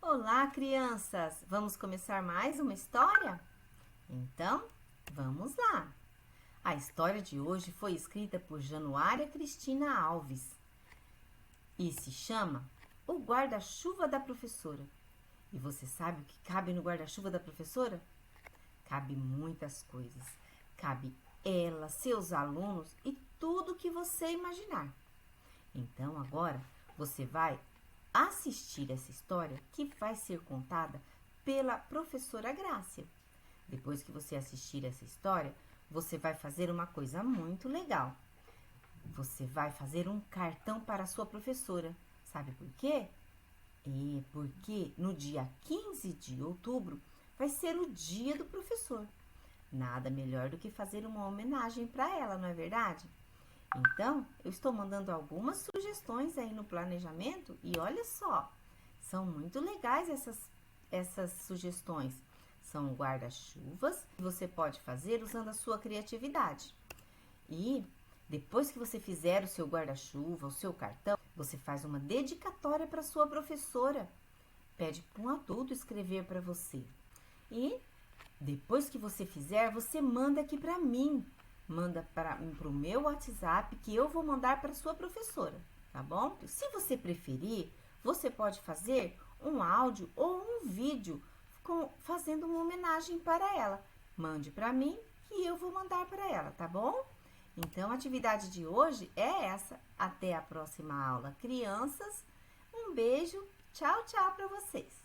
Olá, crianças! Vamos começar mais uma história? Então, vamos lá! A história de hoje foi escrita por Januária Cristina Alves e se chama O Guarda-Chuva da Professora. E você sabe o que cabe no guarda-chuva da professora? Cabe muitas coisas. Cabe ela, seus alunos e tudo que você imaginar. Então, agora você vai assistir essa história que vai ser contada pela professora Grácia. Depois que você assistir essa história, você vai fazer uma coisa muito legal. Você vai fazer um cartão para a sua professora. Sabe por quê? É porque no dia 15 de outubro vai ser o dia do professor. Nada melhor do que fazer uma homenagem para ela, não é verdade? Então, eu estou mandando algumas sugestões aí no planejamento e olha só, são muito legais essas sugestões. São guarda-chuvas que você pode fazer usando a sua criatividade. E depois que você fizer o seu guarda-chuva, o seu cartão, você faz uma dedicatória para sua professora. Pede para um adulto escrever para você. E depois que você fizer, você manda aqui para mim. Manda para o meu WhatsApp que eu vou mandar para sua professora, tá bom? Se você preferir, você pode fazer um áudio ou um vídeo fazendo uma homenagem para ela. Mande para mim e eu vou mandar para ela, tá bom? Então, a atividade de hoje é essa. Até a próxima aula, crianças. Um beijo, tchau, tchau para vocês.